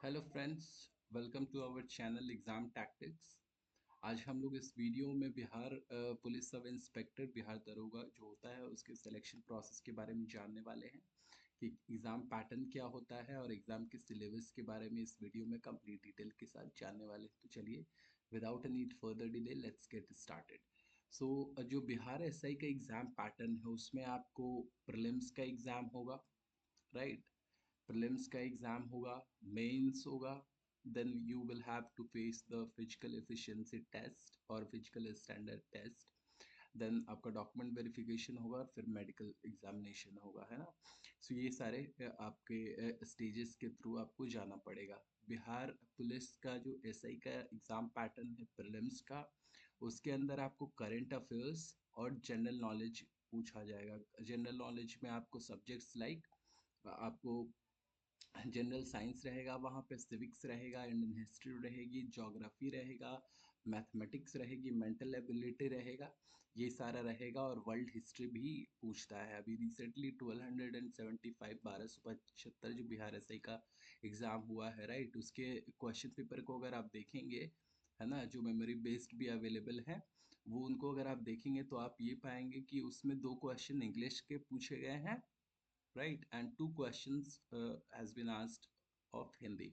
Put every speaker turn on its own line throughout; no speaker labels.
Hello friends, welcome to our channel exam tactics. आज हम लोग इस वीडियो में Bihar police sub inspector Bihar दरोगा जो होता है उसके सिलेक्शन प्रोसेस के बारे में जानने वाले हैं कि एग्ज़ाम पैटर्न क्या होता है और एग्ज़ाम के सिलेबस के बारे में इस वीडियो में कंप्लीट डिटेल के साथ जानने वाले हैं। तो चलिए, without any further delay let's get started. So जो बिहार एसआई का एग्ज़ाम पैटर्न है उसमें आपको प्रीलिम्स का एग्ज़ाम होगा, राइट? प्रीलिम्स का एग्ज़ाम होगा, मेंस होगा, then you will have to face the physical efficiency test और फिजिकल स्टैंडर्ड टेस्ट, देन आपका डॉक्यूमेंट वेरिफिकेशन होगा, फिर मेडिकल एग्जामिनेशन होगा, है ना। सो ये सारे आपके स्टेजेस के थ्रू आपको जाना पड़ेगा। बिहार पुलिस का जो एसआई का एग्ज़ाम पैटर्न है प्रीलिम्स का, उसके अंदर आपको करंट अफेयर्स और जनरल नॉलेज पूछा जाएगा। जनरल नॉलेज में आपको सब्जेक्ट्स लाइक आपको जनरल साइंस रहेगा, वहाँ पे सिविक्स रहेगा, इंडियन हिस्ट्री रहेगी, ज्योग्राफी रहेगा, मैथमेटिक्स रहेगी, मेंटल एबिलिटी रहेगा, ये सारा रहेगा। और वर्ल्ड हिस्ट्री भी पूछता है। अभी रिसेंटली 1275 1275 जो बिहार एसआई का एग्ज़ाम हुआ है, राइट, उसके क्वेश्चन पेपर को अगर आप देखेंगे, है ना, जो मेमोरी बेस्ड भी अवेलेबल है, वो उनको अगर आप देखेंगे तो आप ये पाएंगे कि उसमें 2 क्वेश्चन इंग्लिश के पूछे गए हैं, right, and 2 questions has been asked of Hindi.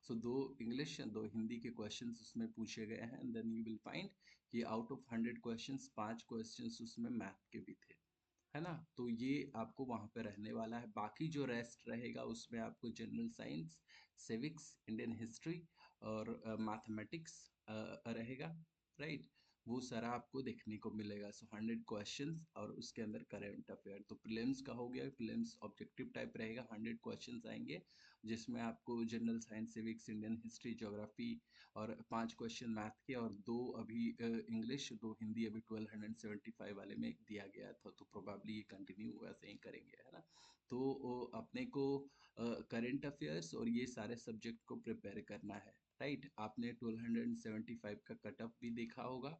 So दो इंग्लिश दो हिंदी के क्वेश्चंस उसमें पूछे गए हैं, and then you will find कि आउट ऑफ 100 क्वेश्चंस 5 क्वेश्चंस उसमें मैथ के भी थे, है ना। तो ये आपको वहाँ पे रहने वाला है। बाकी जो रेस्ट रहेगा उसमें आपको general science, civics, Indian history और मैथमेटिक्स रहेगा, राइट। वो सारा आपको देखने को मिलेगा। सो 100 क्वेश्चंस और उसके अंदर करंट अफेयर। तो प्रीलिम्स का हो गया, प्रीलिम्स ऑब्जेक्टिव टाइप रहेगा, 100 क्वेश्चंस आएंगे जिसमें आपको general science, civics, Indian history, geography और 5 क्वेश्चन मैथ के और 2 अभी इंग्लिश, 2 हिंदी अभी 1275 वाले में दिया गया था। तो प्रोबेबली ये कंटिन्यू वैसे ही करेंगे, है ना। तो अपने को करंट अफेयर्स और ये सारे सब्जेक्ट को प्रिपेयर करना है, राइट। आपने 1275 का कट ऑफ भी देखा होगा,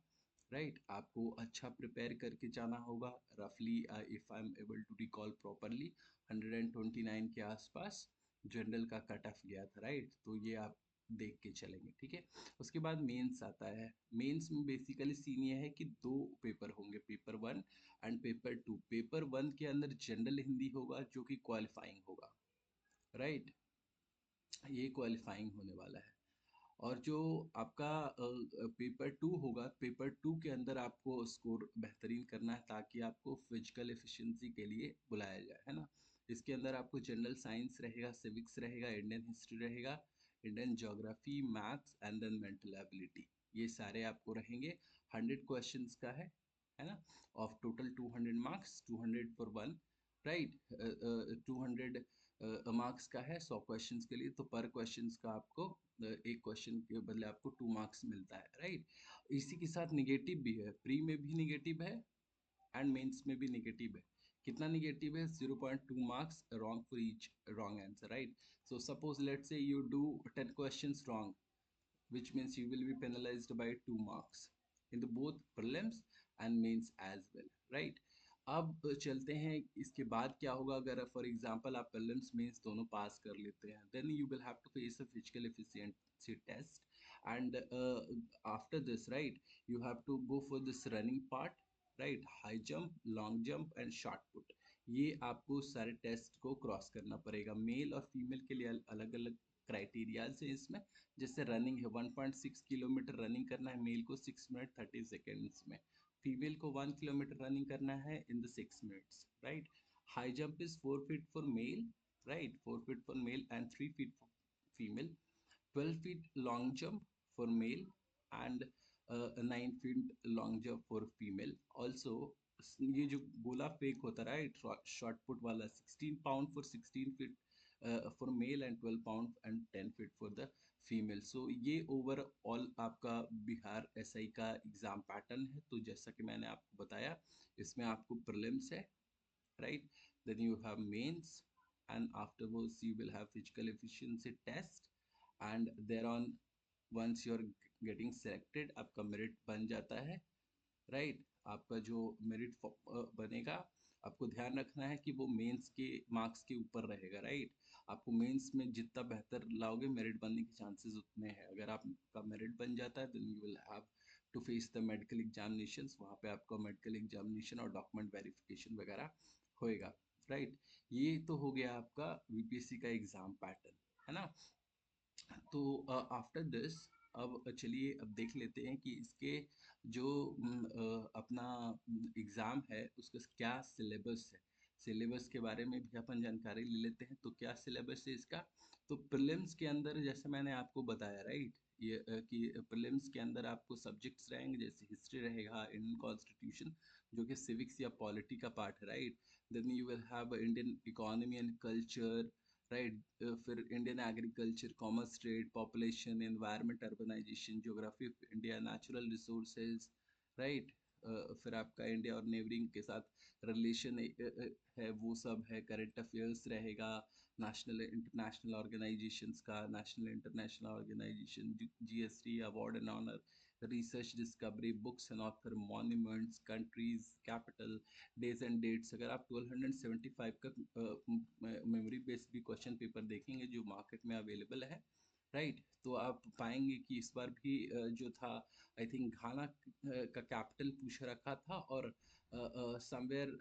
राइट। आपको अच्छा प्रिपेयर करके जाना होगा। रफली if I am able to recall properly 129 के आसपास जनरल का कट ऑफ गया था, राइट। तो ये आप देख के चलेंगे, ठीक है। उसके बाद मेंस आता है। मेंस में बेसिकली सीन ये है कि 2 पेपर होंगे, पेपर 1 एंड पेपर 2। पेपर 1 के अंदर जनरल हिंदी होगा जो कि क्वालिफाइंग होगा, राइट। ये क्वालिफाइंग होने वाला है। और जो आपका पेपर 2 होगा, पेपर 2 के अंदर आपको स्कोर बेहतरीन करना है ताकि आपको फिजिकल एफिशिएंसी के लिए बुलाया जाए, है ना। इसके अंदर आपको जनरल साइंस रहेगा, सिविक्स रहेगा, इंडियन हिस्ट्री रहेगा, Indian geography, maths and then mental ability, ये सारे आपको रहेंगे। 100 क्वेश्चंस का है ना। Of total 200 marks, 200 for one, right. 200 marks का है 100 क्वेश्चंस के लिए। तो पर क्वेश्चंस का आपको एक क्वेश्चन के बदले आपको 2 मार्क्स मिलता है, राइट। इसी के साथ निगेटिव भी है, प्री में भी निगेटिव है एंड मेंस में भी निगेटिव है। कितना निगेटिव है? 0.2 marks wrong for each wrong answer, right. So suppose let's say you do 10 questions wrong, which means you will be penalized by 2 marks in the both prelims and mains as well, right। अब चलते हैं इसके बाद क्या होगा। अगर for example आप prelims mains दोनों पास कर लेते हैं, then you will have to face a physical efficiency test and after this, right, you have to go for this running part, right. High jump, long jump and short put, ये आपको सारे test को cross करना पड़ेगा। Mail और female के लिए अलग अलग क्राइटेरियाज है इसमें। जैसे रनिंग है, 1.6 किलोमीटर रनिंग करना है मेल को 6 मिनट 30 सेकेंड्स में, फीमेल को 1 किलोमीटर रनिंग करना है in the 6 minutes, right. High jump is 4 feet for mail, right, 4 feet for male and 3 feet for female. 12 feet long jump for male and 9 feet long jump for female also। ये जो गोला fake होता है, right, short put वाला, 16 pound for 16 feet for male and 12 pound and 10 feet for the female. So ये overall आपका Bihar SI का exam pattern है। तो जैसा कि मैंने आपको बताया, इसमें आपको प्रीलिम्स है, right, then you have mains and afterwards you will have physical efficiency test and thereon once you are getting selected आपका मेरिट बन जाता है, राइट। आपका जो मेरिट बनेगा, आपको ध्यान रखना है कि वो मेंस के मार्क्स के ऊपर रहेगा, राइट। आपको मेंस में जितना बेहतर लाओगे मेरिट बनने के चांसेस उतने हैं। अगर आपका मेरिट बन जाता है then you will have to face the medical examinations, वहाँ पे आपका मेडिकल एग्जामिनेशन और डॉक्यूमेंट वेरिफिकेशन वगैरह होएगा, राइट। ये तो हो गया आपका वीपीएससी का एग्जाम पैटर्न, है ना। तो आफ्टर दिस अब चलिए अब देख लेते हैं कि इसके जो अपना एग्ज़ाम है उसका क्या सिलेबस है। सिलेबस के बारे में भी अपन जानकारी ले लेते हैं। तो क्या सिलेबस है इसका। तो प्रीलिम्स के अंदर जैसे मैंने आपको बताया, राइट, ये कि प्रीलिम्स के अंदर आपको सब्जेक्ट्स रहेंगे, जैसे हिस्ट्री रहेगा, इंडियन कॉन्स्टिट्यूशन जो कि सिविक्स या पॉलिटी का पार्ट है, right. Then you will have Indian economy and culture, right. फिर Indian agriculture, commerce, trade, population, environment, urbanisation, geography of India, natural resources, right. फिर आपका इंडिया और नेबरिंग के साथ रिलेशन है, वो सब है। करंट अफेयर्स रहेगा, नेशनल इंटरनेशनल ऑर्गेनाइजेशंस का, national international organisation, GST, award and honour, research discovery, books and author, monuments, countries, capital, days and dates. अगर आप 1275 का मेमोरी बेस्ड भी क्वेश्चन पेपर देखेंगे जो मार्केट में अवेलेबल है, राइट, तो आप पाएंगे कि इस बार भी जो था, आई थिंक घाना का कैपिटल पूछ रखा था, और समवेयर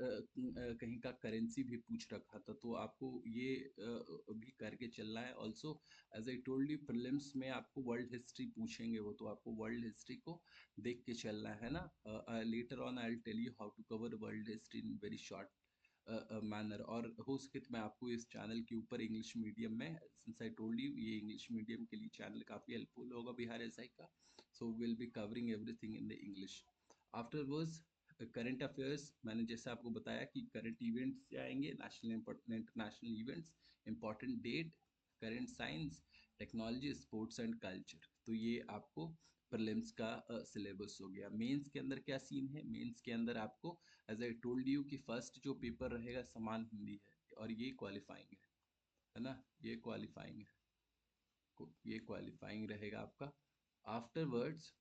कहीं का करेंसी भी पूछ रखा था। तो आपको ये भी करके चलना है। Also as I told you prelims में आपको वर्ल्ड हिस्ट्री पूछेंगे, वो तो आपको वर्ल्ड हिस्ट्री को देख के चलना है ना। Later on I will tell you how to cover world history in very short manner. और हो सके तो मैं आपको इस चैनल के ऊपर इंग्लिश मीडियम में, सिंस आई टोल्ड यू ये इंग्लिश मीडियम के लिए चैनल काफ़ी हेल्पफुल होगा बिहार एसआई का। So will be covering everything in the English. Afterwards current affairs, मैंने जैसे आपको बताया कि करंट इवेंट्स से आएंगे, national international events, important date, current science, technology, sports and culture. तो ये आपको प्रीलिम्स का सिलेबस हो गया। मेंस के अंदर क्या सीन है। मेंस के अंदर आपको एज आई टोल्ड यू कि फर्स्ट जो पेपर रहेगा समान हिंदी है, और ये क्वालिफाइंग है ना, ये क्वालिफाइंग है, ये क्वालिफाइंग रहेगा आपका। आफ्टरवर्ड्स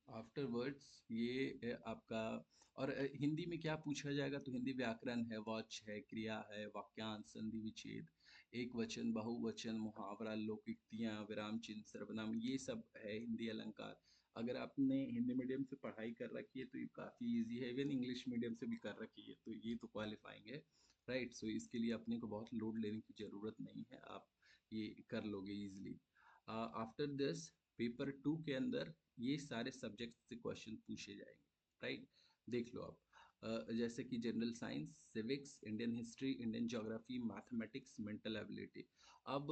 आफ्टरवर्ड्स ये आपका, और हिंदी में क्या पूछा जाएगा। तो हिंदी व्याकरण है, वॉच है, क्रिया है, वाक्यांश, संधि विच्छेद, एक वचन, बहुवचन, मुहावरा, लोकोक्तियां, विराम चिन्ह, सर्वनाम, ये सब है हिंदी अलंकार। अगर आपने हिंदी मीडियम से पढ़ाई कर रखी है तो ये काफ़ी इजी है। इवन इंग्लिश मीडियम से भी कर रखी है तो ये तो क्वालिफाइंग है, राइट। सो इसके लिए अपने को बहुत लोड लेने की ज़रूरत नहीं है, आप ये कर लोगे इजिली। आफ्टर दिस पेपर 2 के अंदर ये सारे सब्जेक्ट से क्वेश्चन पूछे जाएंगे, राइट। देख लो आप, जैसे कि general science, civics, Indian history, Indian geography, mathematics, mental ability. अब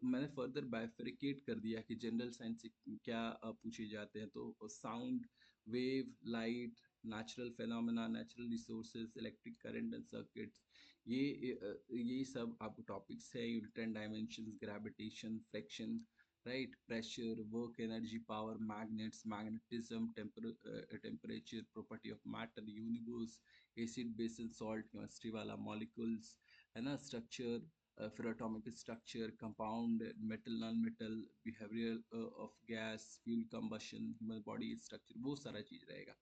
मैंने फर्दर बाइफरिकेट कर दिया कि जनरल साइंस से क्या पूछे जाते हैं। तो sound wave, light, natural phenomena, natural resources, electric current and circuits, ये सब आपको टॉपिक्स है। Unit and dimensions, gravitation, friction, right, pressure, work, energy, power, magnets, magnetism, temperature, property of matter, universe, acid, base and salt, chemistry वाला, molecules, है ना, structure, फिर atomic structure, compound, metal, non metal, behavioral of gas, fuel combustion, human body structure, वो सारा चीज रहेगा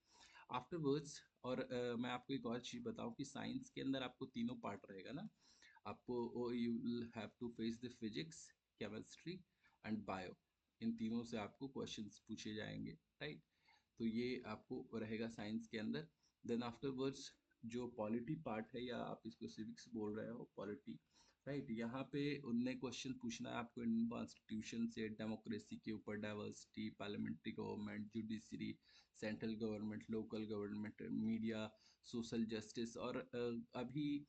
afterwards. और मैं आपको एक और चीज़ बताऊं कि साइंस के अंदर आपको तीनों पार्ट रहेगा ना। आपको you will have to face the physics, chemistry and bio. इन तीनों से आपको क्वेश्चंस पूछे जाएंगे, राइट। तो ये आपको रहेगा साइंस के अंदर। देन आफ्टरवर्ड्स जो पॉलिटी पार्ट है, या आप इसको सिविक्स बोल रहे हो, पॉलिटी, राइट। यहाँ पे उनने क्वेश्चन पूछना है आपको इंडियन कॉन्स्टिट्यूशन से, डेमोक्रेसी के ऊपर, diversity, parliamentary government, judiciary, central government, local government, media, social justice. और अभी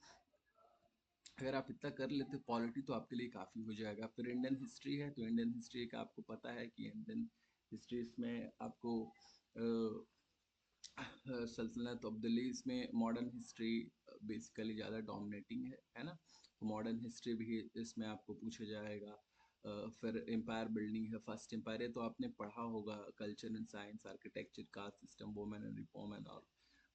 अगर आप इतना कर लेते पॉलिटी तो आपके लिए काफ़ी हो जाएगा। फिर इंडियन हिस्ट्री है, तो इंडियन हिस्ट्री का आपको पता है कि इंडियन हिस्ट्री में आपको सल्तनत ऑफ दिल्ली, इसमें मॉडर्न हिस्ट्री बेसिकली ज़्यादा डोमिनेटिंग है ना। तो मॉडर्न हिस्ट्री भी इसमें आपको पूछा जाएगा। फिर एम्पायर बिल्डिंग है, फर्स्ट एम्पायर है तो आपने पढ़ा होगा, culture and science, architecture, caste system, women and reform and all,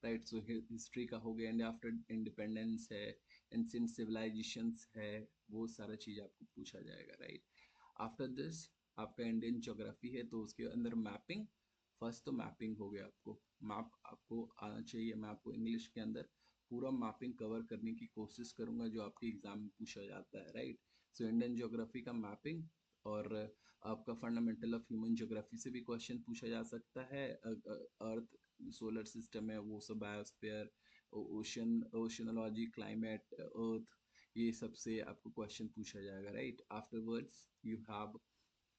right. So history का हो गया। इंडिया आफ्टर इंडिपेंडेंस है, एंशिएंट सिविलाइजेशंस है, वो सारा चीज़ आपको पूछा जाएगा, राइट। आफ्टर दिस आपका इंडियन ज्योग्राफी है, तो उसके अंदर मैपिंग, फर्स्ट तो मैपिंग हो गया। आपको मैप आपको आना चाहिए। मैं आपको इंग्लिश के अंदर पूरा मैपिंग कवर करने की कोशिश करूंगा जो आपके एग्जाम में पूछा जाता है, राइट। सो इंडियन ज्योग्राफी का मैपिंग और आपका फंडामेंटल ऑफ ह्यूमन ज्योग्राफी से भी क्वेश्चन पूछा जा सकता है। अर्थ, सोलर सिस्टम है वो सब, बायोस्फीयर, ओशनोलॉजी, क्लाइमेट, अर्थ, ये सब से आपको क्वेश्चन पूछा जाएगा, right. Afterwards you have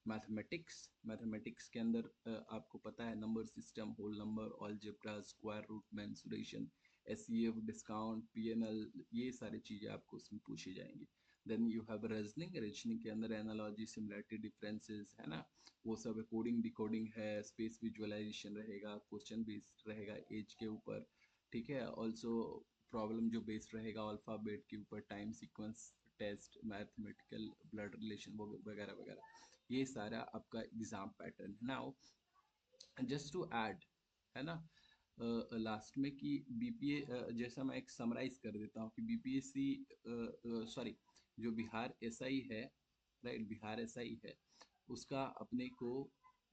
mathematics. Mathematics के अंदर आपको पता है number system, whole number, algebra, square root, mensuration, SEF, discount, PNL, ये सारी चीज़ें आपको उसमें पूछी जाएंगी। Then you have reasoning. Reasoning के अंदर एनालॉजी, सिमिलरिटी, डिफरेंसेस, है ना, वो सब है। कोडिंग, डिकोडिंग है, स्पेस विजुअलाइजेशन रहेगा, क्वेश्चन बेस्ड रहेगा एज के ऊपर, ठीक है। ऑल्सो प्रॉब्लम जो बेस्ड रहेगा अल्फ़ाबेट के ऊपर, time sequence test, mathematical blood relation वगैरह वगैरह, ये सारा आपका एग्जाम पैटर्न है। नाउ जस्ट टू ऐड, है ना, लास्ट में कि बीपीए, जैसा मैं एक समराइज कर देता हूँ कि बीपीएससी, सॉरी, जो बिहार एसआई है, राइट, बिहार एसआई है, उसका अपने को,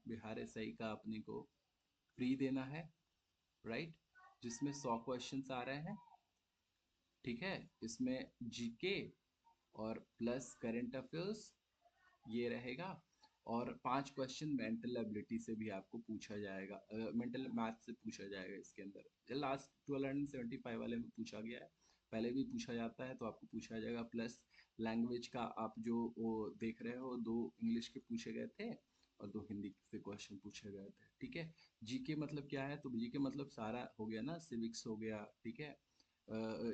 बिहार एसआई का अपने को प्री देना है, राइट, जिसमें 100 क्वेश्चंस आ रहे हैं, ठीक है। इसमें जीके और प्लस करंट अफेयर्स ये रहेगा, और 5 क्वेश्चन मेंटल एबिलिटी से भी आपको पूछा जाएगा, मेंटल मैथ से पूछा जाएगा इसके अंदर। लास्ट 1275 वाले में पूछा गया है, पहले भी पूछा जाता है तो आपको पूछा जाएगा। प्लस लैंग्वेज का आप जो वो देख रहे हो, 2 इंग्लिश के पूछे गए थे और 2 हिंदी से क्वेश्चन पूछे गए थे, ठीक है। जीके मतलब क्या है, तो जीके मतलब सारा हो गया ना, सिविक्स हो गया, ठीक है,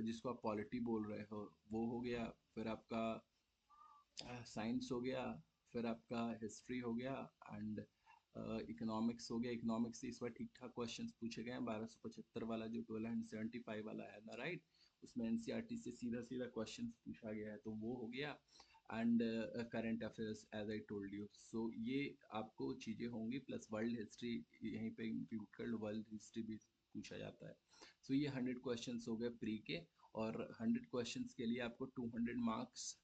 जिसको आप पॉलिटी बोल रहे हो वो हो गया, फिर आपका साइंस हो गया, फिर आपका हिस्ट्री हो गया, एंड इकोनॉमिक्स हो गया। इकोनॉमिक्स से इस बार ठीक ठाक क्वेश्चंस पूछे गए हैं, 1275 वाला जो 1275 वाला है ना, राइट, उसमें एनसीईआरटी से सीधा सीधा क्वेश्चंस पूछा गया है, तो वो हो गया। And current affairs as I told you, so ये आपको चीज़ें होंगी, प्लस वर्ल्ड हिस्ट्री यहीं पे इंक्लूड कर लो, वर्ल्ड हिस्ट्री भी पूछा जाता है। सो ये 100 क्वेश्चंस हो गए प्री के, और 100 क्वेश्चंस के लिए आपको 200 मार्क्स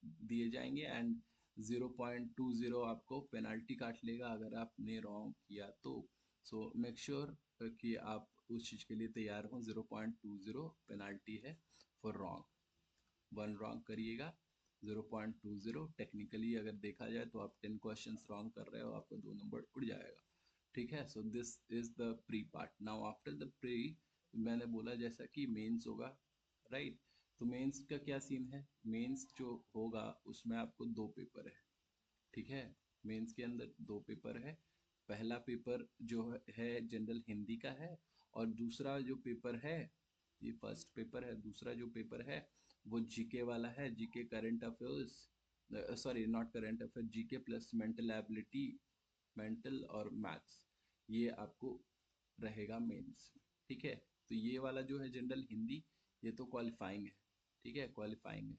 दिए जाएंगे, एंड 0.20 आपको पेनल्टी काट लेगा अगर आपने रॉन्ग किया तो। सो मेक श्योर कि आप उस चीज़ के लिए तैयार हो। 0.20 पेनल्टी है फॉर रॉन्ग, 1 रॉन्ग करिएगा, 0.20। टेक्निकली अगर देखा जाए तो आप 10 क्वेश्चंस रॉन्ग कर रहे हो, आपका 2 नंबर उड़ जाएगा, ठीक है। So this is the pre part. Now after the pre, मैंने बोला जैसा कि मेंस होगा, राइट। तो मेंस का क्या सीन है, मेंस जो होगा उसमें आपको 2 पेपर है, ठीक है। मेंस के अंदर 2 पेपर है। पहला पेपर जो है जनरल हिंदी का है, और दूसरा जो पेपर है, ये फर्स्ट पेपर है, दूसरा जो पेपर है वो जीके वाला है, GK current affairs, sorry not current affair, GK plus mental ability, mental और मैथ्स, ये आपको रहेगा मेंस, ठीक है। तो ये वाला जो है जनरल हिंदी, ये तो क्वालिफाइंग है, ठीक है, क्वालिफाइंग है,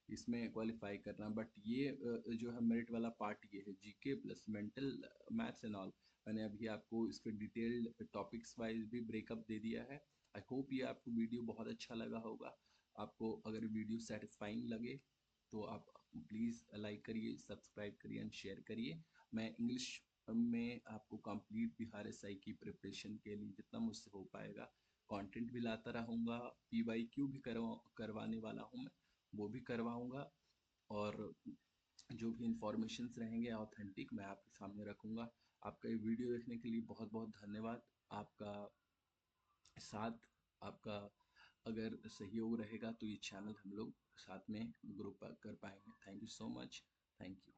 इसमें क्वालिफाई करना। बट ये जो है मेरिट वाला पार्ट ये है, GK plus mental, maths and all. मैंने अभी आपको इसके डिटेल्ड टॉपिक्स वाइज भी ब्रेकअप दे दिया है। आई होप ये आपको वीडियो बहुत अच्छा लगा होगा। आपको अगर वीडियो सेटिस्फाइंग लगे तो आप प्लीज़ लाइक करिए, सब्सक्राइब करिए एंड शेयर करिए। मैं इंग्लिश में आपको कंप्लीट बिहार एसआई की प्रिपरेशन के लिए जितना मुझसे हो पाएगा कंटेंट भी लाता रहूँगा, पीवाईक्यू भी करवाने वाला हूँ मैं, वो भी करवाऊँगा, और जो भी इंफॉर्मेशंस रहेंगे ऑथेंटिक मैं आपके सामने रखूँगा। आपका ये वीडियो देखने के लिए बहुत बहुत धन्यवाद। आपका साथ, आपका अगर सहयोग रहेगा तो ये चैनल हम लोग साथ में ग्रो कर पाएंगे। Thank you so much, thank you.